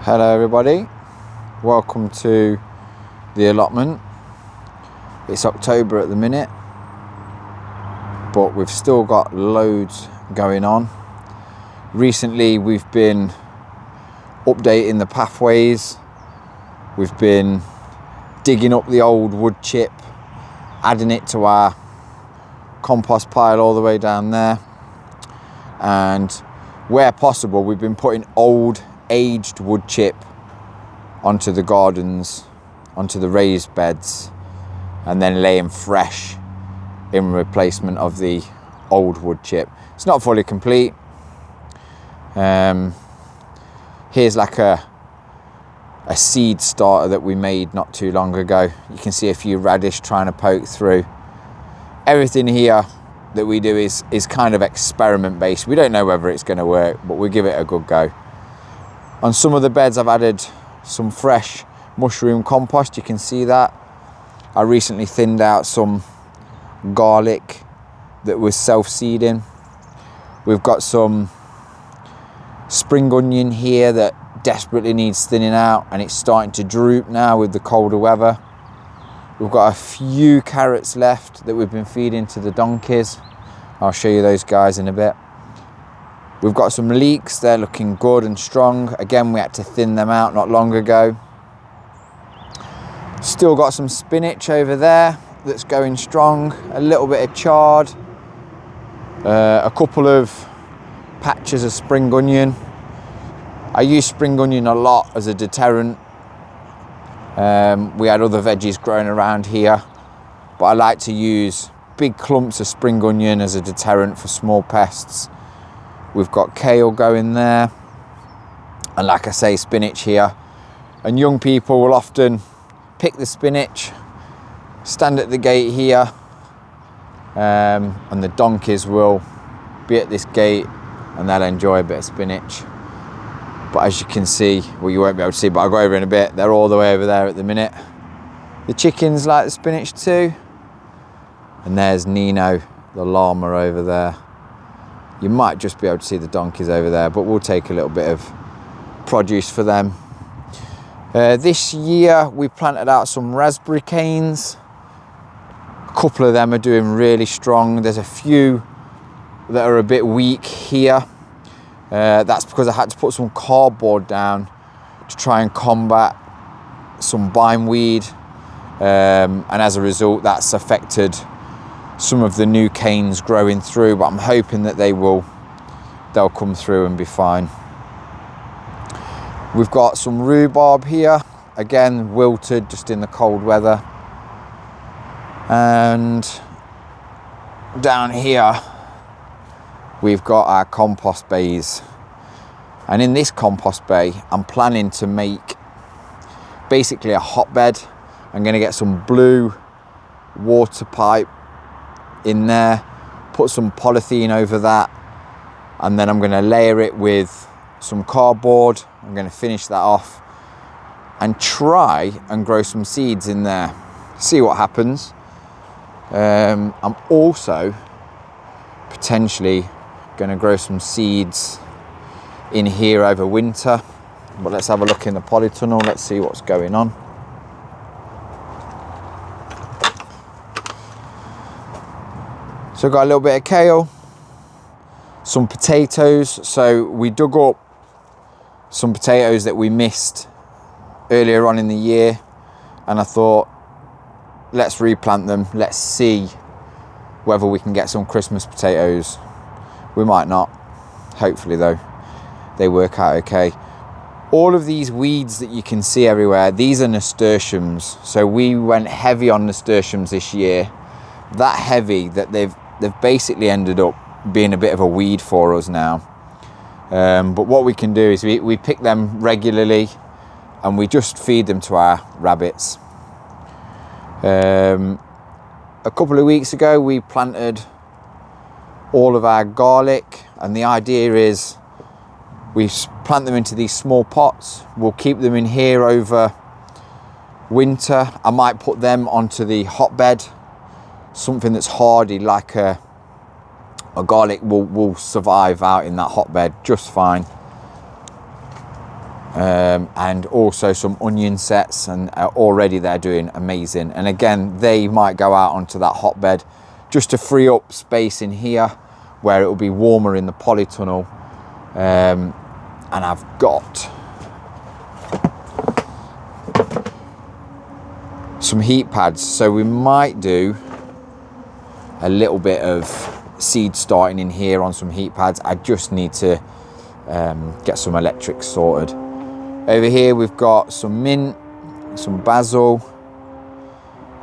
Hello everybody, welcome to the allotment. It's October at the minute, but we've still got loads going on. Recently we've been updating the pathways, we've been digging up the old wood chip, adding it to our compost pile all the way down there, and where possible we've been putting old aged wood chip onto the gardens, onto the raised beds, and then laying fresh in replacement of the old wood chip. It's not fully complete. Here's like a seed starter that we made not too long ago. You can see a few radish trying to poke through. Everything here that we do is kind of experiment based. We don't know whether it's going to work, but we give it a good go. On some of the beds I've added some fresh mushroom compost, you can see that. I recently thinned out some garlic that was self-seeding. We've got some spring onion here that desperately needs thinning out, and it's starting to droop now with the colder weather. We've got a few carrots left that we've been feeding to the donkeys. I'll show you those guys in a bit. We've got some leeks, they're looking good and strong. Again, we had to thin them out not long ago. Still got some spinach over there that's going strong. A little bit of chard. A couple of patches of spring onion. I use spring onion a lot as a deterrent. We had other veggies growing around here, but I like to use big clumps of spring onion as a deterrent for small pests. We've got kale going there, and like I say, spinach here. And young people will often pick the spinach, stand at the gate here, and the donkeys will be at this gate and they'll enjoy a bit of spinach. But as you can see, well, you won't be able to see, but I'll go over in a bit, they're all the way over there at the minute. The chickens like the spinach too. And there's Neno, the llama, over there. You might just be able to see the donkeys over there, but we'll take a little bit of produce for them. This year we planted out some raspberry canes. A couple of them are doing really strong. There's a few that are a bit weak here. That's because I had to put some cardboard down to try and combat some bindweed. And as a result, that's affected some of the new canes growing through, but I'm hoping that they'll come through and be fine. We've got some rhubarb here, again wilted just in the cold weather. And down here we've got our compost bays, and in this compost bay I'm planning to make basically a hotbed. I'm going to get some blue water pipe in there, put some polythene over that, and then I'm going to layer it with some cardboard. I'm going to finish that off and try and grow some seeds in there, see what happens. I'm also potentially going to grow some seeds in here over winter, but let's have a look in the polytunnel. Let's see what's going on. So I've got a little bit of kale, some potatoes. So we dug up some potatoes that we missed earlier on in the year, and I thought, let's replant them. Let's see whether we can get some Christmas potatoes. We might not. Hopefully though, they work out okay. All of these weeds that you can see everywhere, these are nasturtiums. So we went heavy on nasturtiums this year. That heavy that they've basically ended up being a bit of a weed for us now. But what we can do is we pick them regularly and we just feed them to our rabbits. A couple of weeks ago we planted all of our garlic, and the idea is we plant them into these small pots. We'll keep them in here over winter. I might put them onto the hotbed, something that's hardy like a garlic will survive out in that hotbed just fine. and also some onion sets, and already they're doing amazing. And again, they might go out onto that hotbed just to free up space in here where it will be warmer in the polytunnel. And I've got some heat pads, so we might do a little bit of seed starting in here on some heat pads. I just need to get some electrics sorted. Over here we've got some mint, some basil,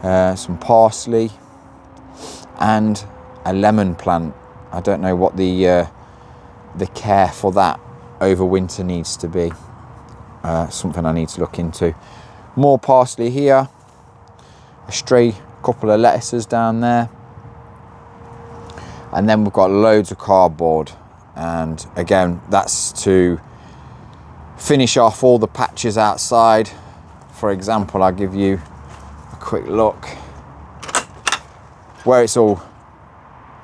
some parsley, and a lemon plant. I don't know what the care for that over winter needs to be. Something I need to look into. More parsley here, a stray couple of lettuces down there, and then we've got loads of cardboard. And again, that's to finish off all the patches outside. For example, I'll give you a quick look where it's all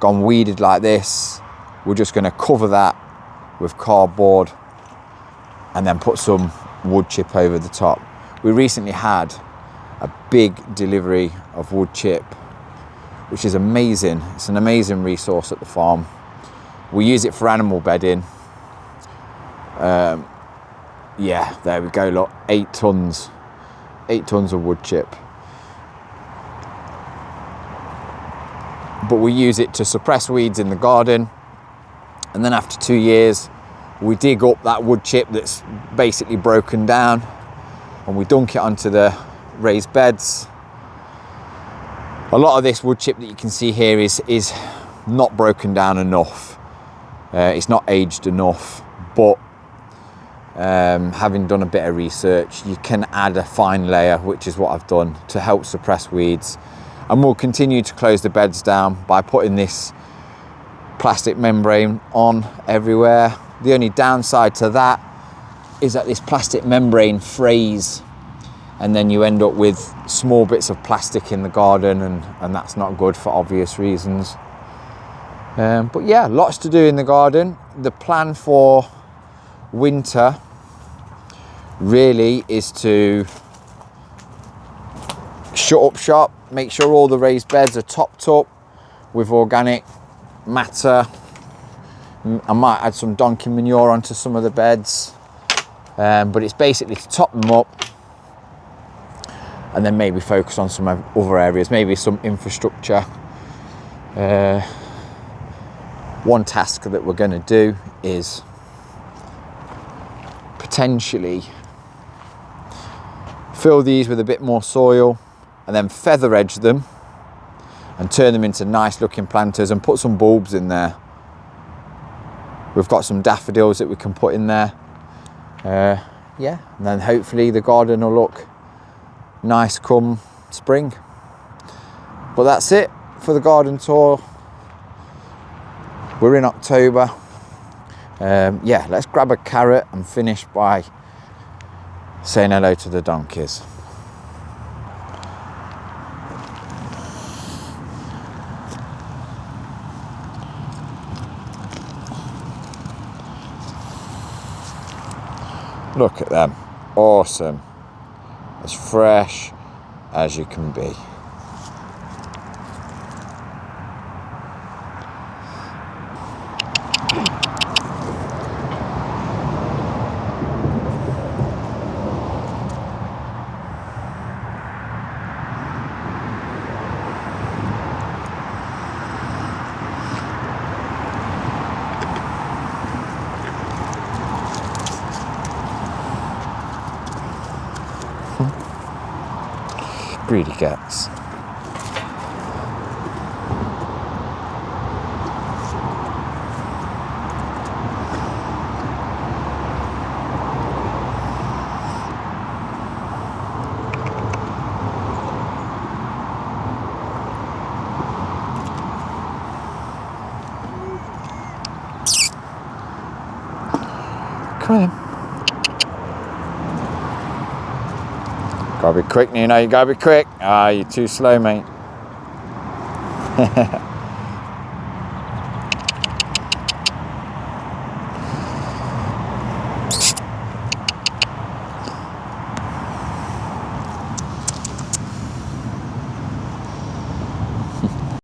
gone weeded like this. We're just going to cover that with cardboard and then put some wood chip over the top. We recently had a big delivery of wood chip, which is amazing. It's an amazing resource at the farm. We use it for animal bedding. Yeah, there we go, look, 8 tons of wood chip. But we use it to suppress weeds in the garden, and then after 2 years we dig up that wood chip that's basically broken down, and we dunk it onto the raised beds. A lot of this wood chip that you can see here is not broken down enough. It's not aged enough, but having done a bit of research, you can add a fine layer, which is what I've done, to help suppress weeds. And we'll continue to close the beds down by putting this plastic membrane on everywhere. The only downside to that is that this plastic membrane frays, and then you end up with small bits of plastic in the garden, and that's not good for obvious reasons. But yeah, lots to do in the garden. The plan for winter really is to shut up shop, make sure all the raised beds are topped up with organic matter. I might add some donkey manure onto some of the beds, but it's basically to top them up and then maybe focus on some other areas, maybe some infrastructure. One task that we're going to do is potentially fill these with a bit more soil and then feather edge them and turn them into nice looking planters and put some bulbs in there. We've got some daffodils that we can put in there. Yeah, and then hopefully the garden will look nice come spring. But that's it for the garden tour. We're in October. Yeah, let's grab a carrot and finish by saying hello to the donkeys. Look at them, awesome, as fresh as you can be. Greedy cats. Come on. Gotta be quick, Neno, you gotta be quick. Ah, you're too slow, mate.